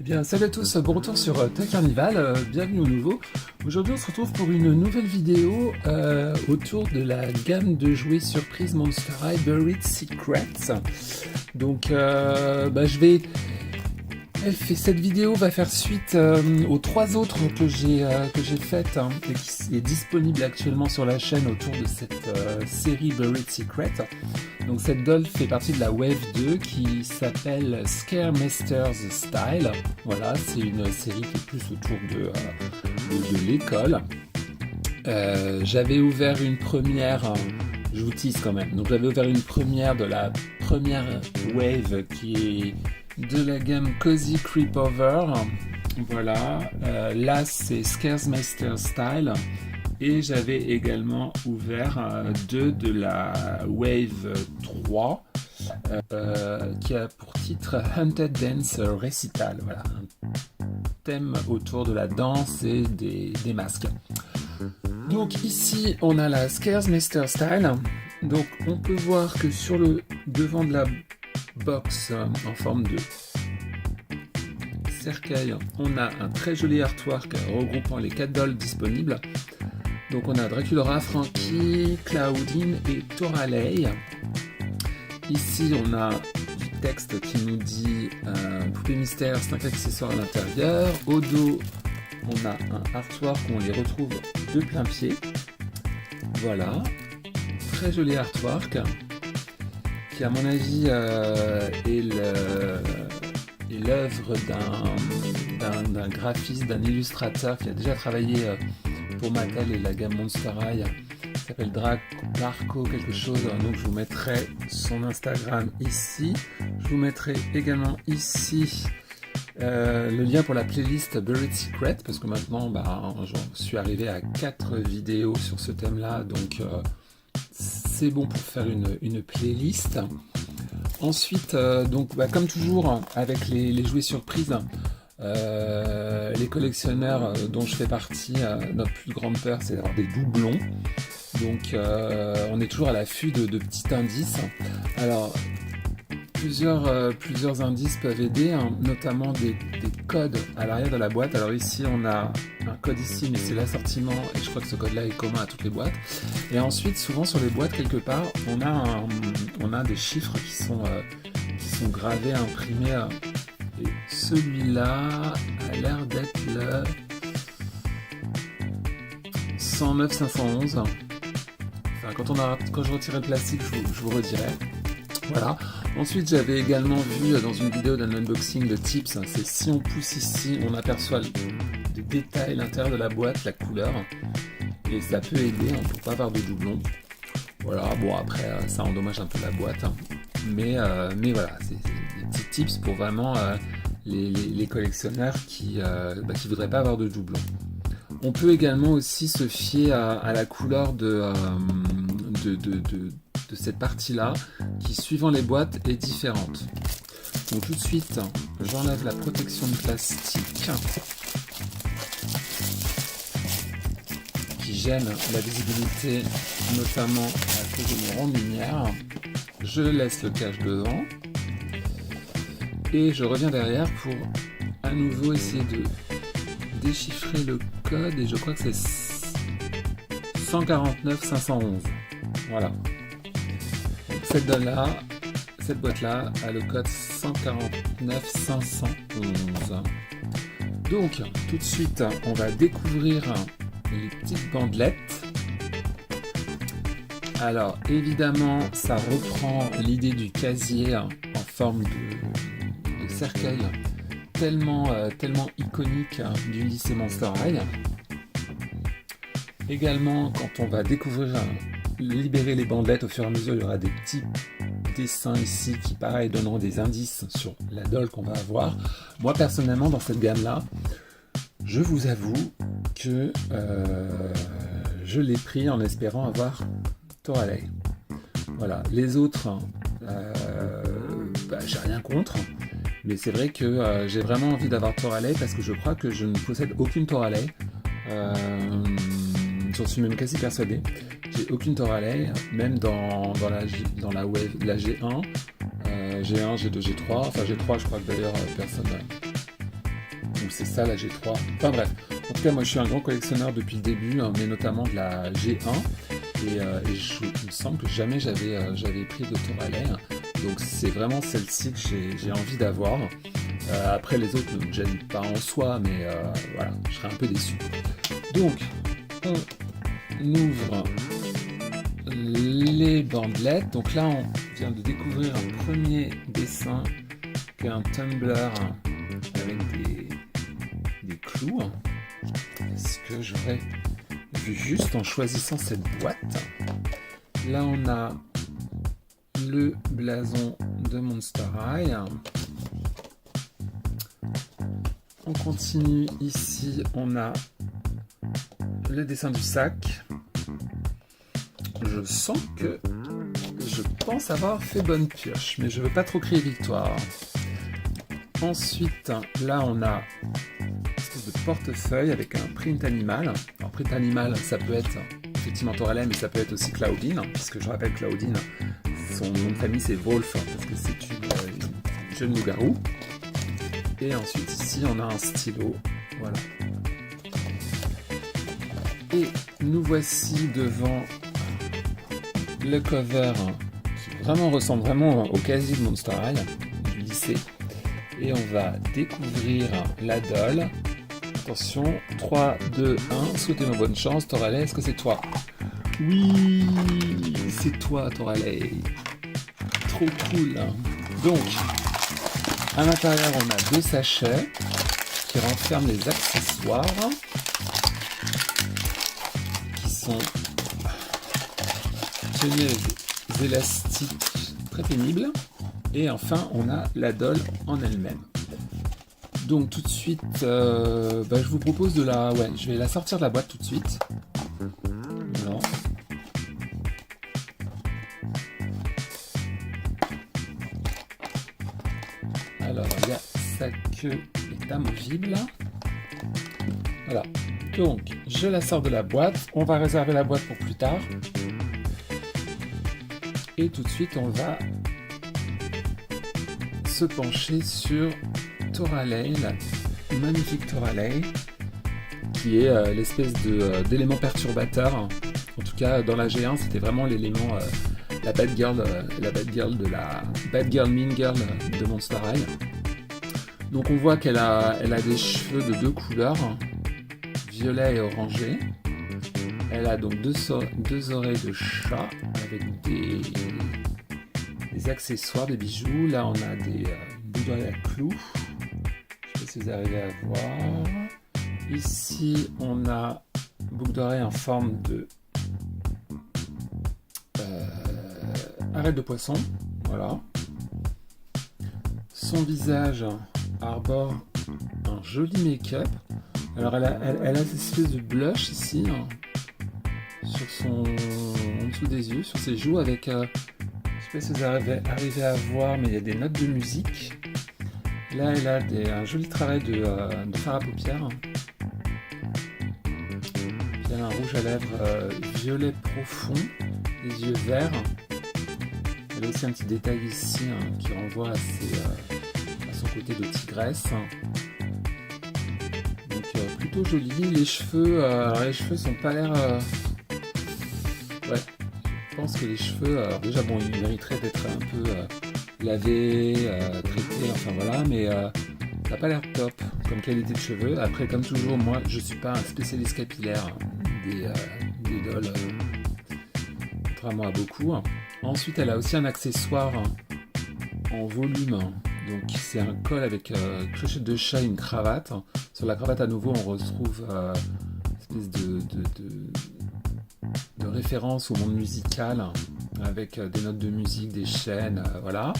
Eh bien, salut à tous, bon retour sur Tech Carnival, bienvenue au nouveau. Aujourd'hui, on se retrouve pour une nouvelle vidéo autour de la gamme de jouets surprise Monster High Buried Secrets. Donc, cette vidéo va faire suite aux trois autres que j'ai faites et qui est disponible actuellement sur la chaîne autour de cette série Buried Secret. Donc cette doll fait partie de la Wave 2 qui s'appelle Scare Masters Style. Voilà, c'est une série qui est plus autour de l'école. J'avais ouvert une première, je vous tease quand même, donc j'avais ouvert une première de la première Wave qui est de la gamme Cozy Creepover. Voilà, là c'est Scare Masters Style. Et j'avais également ouvert deux de la Wave 3 qui a pour titre Haunted Dance Recital. Voilà, un thème autour de la danse et des masques. Donc ici on a la Scare Master Style. Donc on peut voir que sur le devant de la box en forme de cercueil, on a un très joli artwork regroupant les 4 dolls disponibles. Donc on a Draculaura, Frankie, Claudine et Toralei. Ici on a du texte qui nous dit Poupée mystère, 5 accessoires à l'intérieur. Au dos on a un artwork où on les retrouve de plein pied. Voilà, très joli artwork qui à mon avis est l'œuvre d'un graphiste, d'un illustrateur qui a déjà travaillé pour Mattel et la gamme Monster High, qui s'appelle Darko quelque chose. Donc je vous mettrai son Instagram ici. Je vous mettrai également ici le lien pour la playlist Buried Secret, parce que maintenant j'en suis arrivé à 4 vidéos sur ce thème là, donc c'est bon pour faire une playlist. Ensuite, comme toujours avec les jouets surprises, les collectionneurs dont je fais partie, notre plus grande peur c'est d'avoir des doublons. Donc on est toujours à l'affût de petits indices. Alors plusieurs indices peuvent aider, notamment des codes à l'arrière de la boîte. Alors ici on a un code ici, mais c'est l'assortiment et je crois que ce code là est commun à toutes les boîtes. Et ensuite souvent sur les boîtes quelque part on a des chiffres qui sont gravés, imprimés. Et celui-là a l'air d'être le 109 511. Enfin, quand je retirerai le plastique, je vous redirai. Voilà. Ensuite, j'avais également vu dans une vidéo d'un unboxing de tips, c'est si on pousse ici, on aperçoit des détails à l'intérieur de la boîte, la couleur, et ça peut aider pour pas avoir de doublons. Voilà. Bon, après, ça endommage un peu la boîte, mais voilà, c'est des petits tips pour vraiment les collectionneurs qui voudraient pas avoir de doublons. On peut également aussi se fier à la couleur de cette partie-là, qui suivant les boîtes est différente. Donc tout de suite, j'enlève la protection de plastique qui gêne la visibilité, notamment à cause de mon rond de lumière. Je laisse le cache devant et je reviens derrière pour à nouveau essayer de déchiffrer le code, et je crois que c'est 149 511. Voilà. Cette boîte-là a le code 149 511. Donc, tout de suite, on va découvrir les petites bandelettes. Alors, évidemment, ça reprend l'idée du casier en forme de cercueil, tellement iconique du lycée Monster High. Également, quand on va découvrir, libérer les bandelettes au fur et à mesure, il y aura des petits dessins ici qui, pareil, donneront des indices sur la doll qu'on va avoir. Moi, personnellement, dans cette gamme-là, je vous avoue que je l'ai pris en espérant avoir Toralei. Voilà, les autres, j'ai rien contre. Mais c'est vrai que j'ai vraiment envie d'avoir Toralei parce que je crois que je ne possède aucune Toralei. J'en suis même quasi persuadé. J'ai aucune Toralei, même dans la Wave, la G1, G1, G2, G3. Enfin G3, je crois que d'ailleurs personne c'est ça la G3. Enfin bref, en tout cas moi je suis un grand collectionneur depuis le début, hein, mais notamment de la G1. Et il me semble que jamais j'avais pris de Touralay. Donc c'est vraiment celle-ci que j'ai envie d'avoir. Après les autres ne me gênent pas en soi, mais voilà, je serais un peu déçu. Donc on ouvre les bandelettes. Donc là on vient de découvrir un premier dessin qui est un tumbler avec des clous. Est-ce que j'aurais vu juste en choisissant cette boîte? Là on a le blason de Monster High. On continue ici, on a le dessin du sac. Je sens que je pense avoir fait bonne pioche, mais je veux pas trop crier victoire. Ensuite, là on a une espèce de portefeuille avec un print animal. Alors print animal, ça peut être effectivement Touralay, mais ça peut être aussi Claudine, puisque je rappelle Claudine, son nom de famille c'est Wolf, parce que c'est une jeune loup-garou. Et ensuite ici on a un stylo, voilà. Et nous voici devant le cover qui ressemble vraiment au casier de Monster High du lycée. Et on va découvrir la doll. Attention, 3, 2, 1, souhaitez-moi bonne chance. Touralay, est-ce que c'est toi? Oui, c'est toi Touralay. Trop cool. Donc, à l'intérieur, on a 2 sachets qui renferment les accessoires qui sont tenus avec des élastiques très pénibles. Et enfin, on a la doll en elle-même. Donc tout de suite, je vous propose de la... Ouais, je vais la sortir de la boîte tout de suite. Voilà. Alors, il y a sa queue est amovible. Voilà. Donc, je la sors de la boîte. On va réserver la boîte pour plus tard. Et tout de suite, on va se pencher sur Touralay, la magnifique Touralay, qui est l'espèce d'élément perturbateur. En tout cas, dans la G1, c'était vraiment l'élément, la bad girl de la bad girl mean girl de Monster High. Donc on voit qu'elle a des cheveux de 2 couleurs, violet et orangé. Elle a donc deux oreilles de chat avec des accessoires, des bijoux. Là on a des boucles d'oreilles à clous. Je sais pas si vous arrivez à voir. Ici on a boucle d'oreille en forme de arête de poisson. Voilà. Son visage arbore un joli make-up. Alors elle a cette espèce de blush ici sur en dessous des yeux, sur ses joues avec je sais pas si vous arrivez à voir, mais il y a des notes de musique. Là elle a un joli travail de fard à paupières. Puis elle a un rouge à lèvres violet profond, les yeux verts. Elle a aussi un petit détail ici qui renvoie à son côté de tigresse. Donc plutôt joli. Les cheveux sont pas l'air... Ouais, je pense que les cheveux... déjà bon, ils mériteraient d'être un peu lavés, traités, enfin voilà, mais ça n'a pas l'air top comme qualité de cheveux. Après, comme toujours, moi je suis pas un spécialiste capillaire des dolls, contrairement à beaucoup. Ensuite, elle a aussi un accessoire en volume. Donc, c'est un col avec clochette de chat et une cravate. Sur la cravate, à nouveau, on retrouve une espèce de référence au monde musical avec des notes de musique, des chaînes, voilà.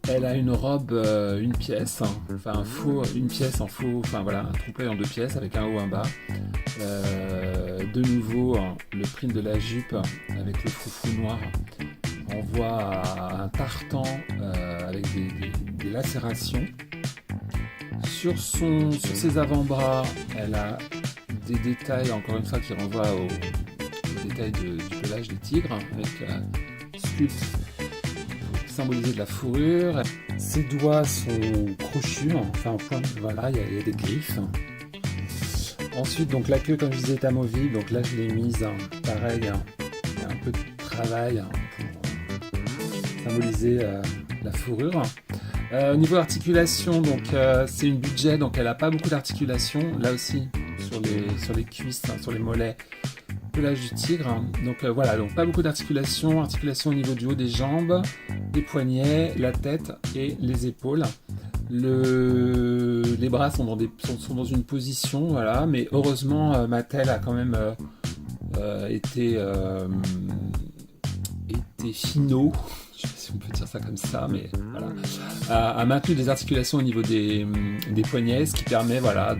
Elle a une robe, une pièce, une pièce en faux, enfin voilà, un trompe-l'œil en 2 pièces avec un haut et un bas. De nouveau, le print de la jupe avec le froufrou noir. On voit un tartan avec des lacérations. Sur ses avant-bras, elle a des détails, encore une fois, qui renvoient aux détails du pelage des tigres, avec sculpte symboliser de la fourrure. Ses doigts sont crochus, enfin en point, voilà, il y a des griffes. Ensuite, donc la queue, comme je disais, est amovible. Donc là, je l'ai mise, pareil, il y a un peu de travail pour symboliser la fourrure. Au niveau articulation, donc c'est une budget, donc elle n'a pas beaucoup d'articulation. Là aussi, sur les cuisses, sur les mollets, pelage du tigre. Donc voilà, donc pas beaucoup d'articulation. Articulation au niveau du haut des jambes, des poignets, la tête et les épaules. Les bras sont dans une position, voilà, mais heureusement Mattel a quand même été finot, je sais pas si on peut dire ça comme ça, mais voilà, a maintenu des articulations au niveau des poignets, ce qui permet, voilà,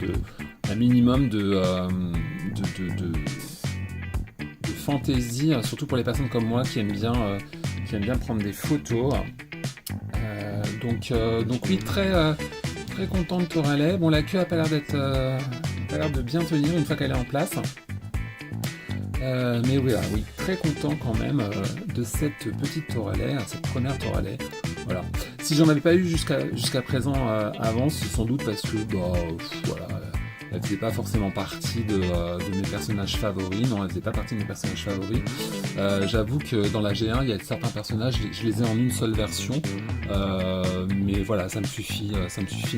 un minimum de fantaisie, surtout pour les personnes comme moi qui aiment bien prendre des photos. Donc oui, très content de Toralet. Bon, la queue a pas l'air de bien tenir une fois qu'elle est en place. Mais voilà, oui, très content quand même de cette petite Toralet, cette première Toralet. Voilà. Si j'en avais pas eu jusqu'à présent avant, c'est sans doute parce que voilà, elle faisait pas forcément partie de mes personnages favoris. Non, elle faisait pas partie de mes personnages favoris. J'avoue que dans la G1, il y a certains personnages, je les ai en une seule version. Mais voilà, ça me suffit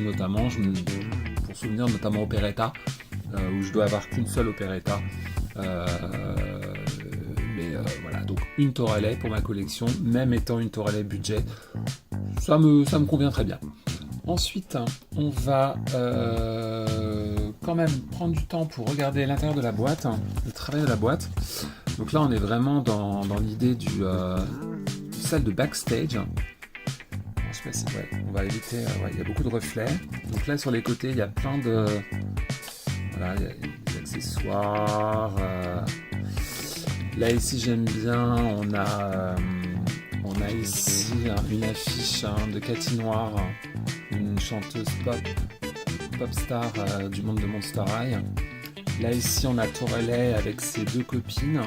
notamment. Pour souvenir notamment Operetta, où je dois avoir qu'une seule Operetta. Voilà, donc une Toralet pour ma collection, même étant une Toralet budget, ça me convient très bien. Ensuite, on va quand même prendre du temps pour regarder l'intérieur de la boîte, le travail de la boîte. Donc là, on est vraiment dans l'idée du salle de backstage. Alors, je sais pas si, on va éviter, il y a beaucoup de reflets. Donc là, sur les côtés, il y a plein de... Voilà, il y a des accessoires. Là, ici, j'aime bien, on a ici une affiche de Cathy Noir, une chanteuse pop star du monde de Monster High. Là, ici, on a Toralet avec ses deux copines.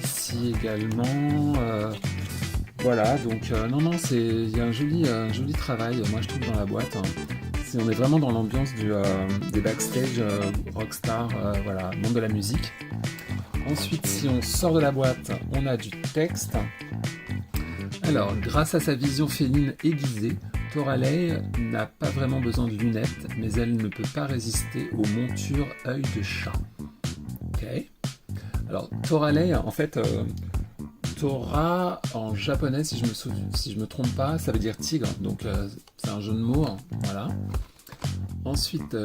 Ici également. Voilà, donc non, il y a un joli travail, moi je trouve, dans la boîte. On est vraiment dans l'ambiance des backstage rockstar, voilà, monde de la musique. Ensuite, si on sort de la boîte, on a du texte. Alors, grâce à sa vision féline aiguisée, Toralet n'a pas vraiment besoin de lunettes, mais elle ne peut pas résister aux montures œil de chat. Ok. Alors, Toralet, en fait, Tora en japonais, si je me trompe pas, ça veut dire tigre, donc c'est un jeu de mots, voilà. Ensuite,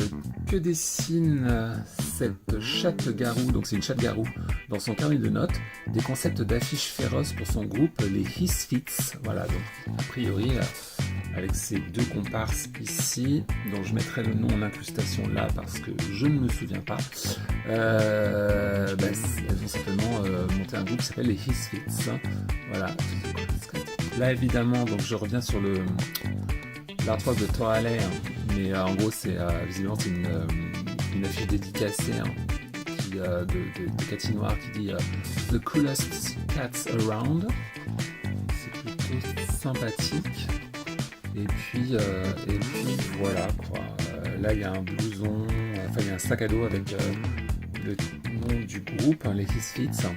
que dessine cette chatte-garou, donc c'est une chatte-garou, dans son carnet de notes, des concepts d'affiches féroces pour son groupe, les Hisfits, voilà, donc a priori, avec ces deux comparses ici, dont je mettrai le nom en incrustation là, parce que je ne me souviens pas, elles vont simplement monter un groupe qui s'appelle les Hisfits, voilà. Là, évidemment, donc je reviens sur l'artwork de Toralet, mais en gros, visiblement, c'est une affiche dédicacée de Cathy Noir qui dit The coolest cats around. C'est plutôt sympathique. Et puis voilà quoi. Là, il y a un blouson, il y a un sac à dos avec le nom du groupe, les Hisfits.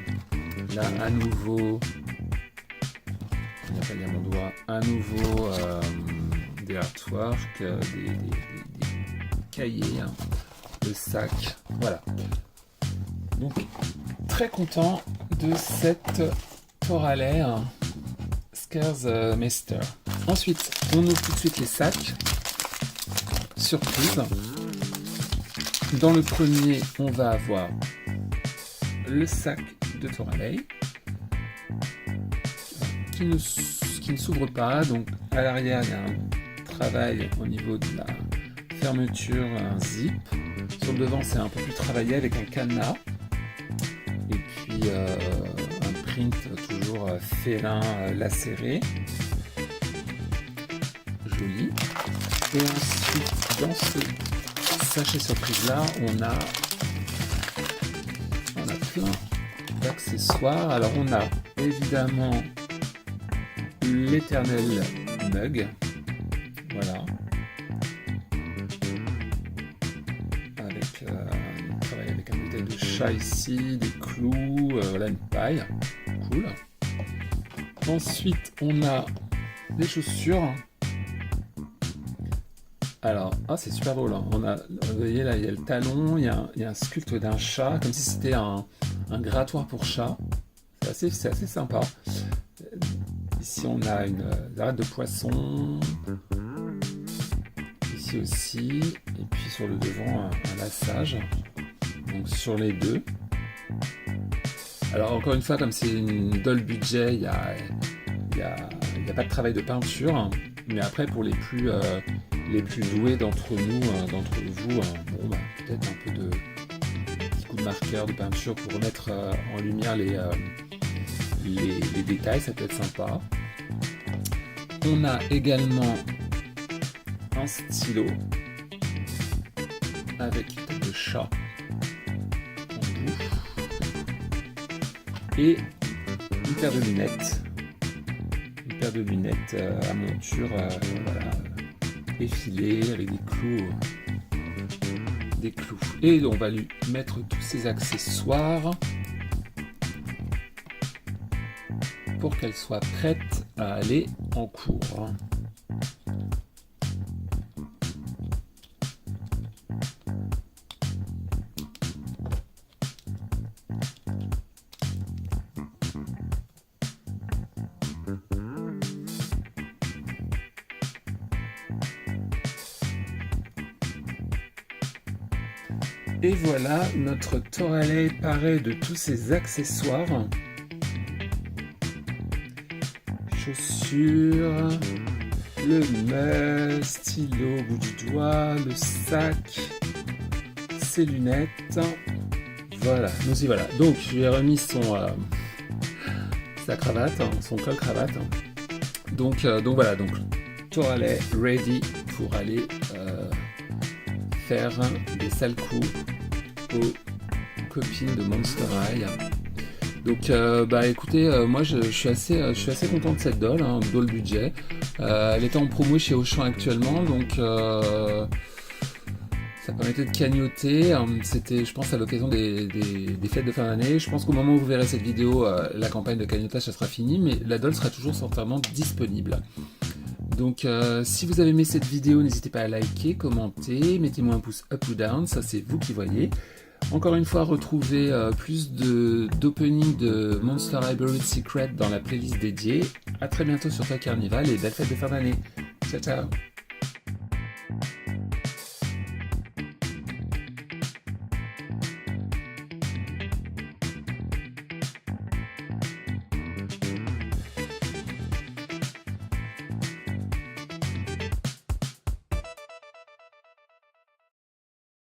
Là, à nouveau, il y a mon doigt, à nouveau des artworks, des cahiers, le sac, voilà. Donc, très content de cette Toralet Scaresmeister. Ensuite, on ouvre tout de suite les sacs. Surprise. Dans le premier, on va avoir le sac de Toralet qui ne s'ouvre pas. Donc, à l'arrière, il y a un travail au niveau de la fermeture, un zip. Sur le devant, c'est un peu plus travaillé avec un cadenas. Et puis, un print toujours félin lacéré. Joli. Et ensuite, dans ce sachet surprise là, on a plein d'accessoires. Alors on a évidemment l'éternel mug, voilà, avec on travaille avec un bouteille de chat ici, des clous, voilà, une paille, cool. Ensuite on a des chaussures. Alors, c'est super drôle, hein. Vous voyez là, il y a le talon, il y a un sculpte d'un chat, comme si c'était un grattoir pour chat. C'est assez sympa. Ici, on a une arête de poisson. Ici aussi. Et puis sur le devant, un lassage. Donc sur les deux. Alors, encore une fois, comme c'est une doll budget, il n'y a pas de travail de peinture. Hein. Mais après, pour les plus doués d'entre nous, d'entre vous, peut-être un peu de petit coup de marqueur, de peinture pour remettre en lumière les détails, ça peut être sympa. On a également un stylo avec une tête de chat en bout et une paire de lunettes. Une paire de lunettes à monture, voilà, effilée avec des clous. Et on va lui mettre tous ces accessoires pour qu'elle soit prête à aller en cours. Et voilà, notre Toralet paré de tous ses accessoires. Chaussures, le mug, stylo au bout du doigt, le sac, ses lunettes. Voilà, nous y voilà. Donc, je lui ai remis sa cravate, son col cravate. Donc voilà, donc Toralet ready pour aller faire des sales coups aux copines de Monster High. Donc écoutez, moi je suis assez content de cette doll, hein, doll budget. Elle était en promo chez Auchan actuellement, donc ça permettait de cagnoter. C'était, je pense, à l'occasion des fêtes de fin d'année. Je pense qu'au moment où vous verrez cette vidéo, la campagne de cagnotage ça sera finie, mais la doll sera toujours certainement disponible. Donc si vous avez aimé cette vidéo, n'hésitez pas à liker, commenter, mettez-moi un pouce up ou down, ça c'est vous qui voyez. Encore une fois, retrouvez plus d'opening de Monster High Buried Secret dans la playlist dédiée. A très bientôt sur Toy Carnival et belle fête de fin d'année. Ciao ciao.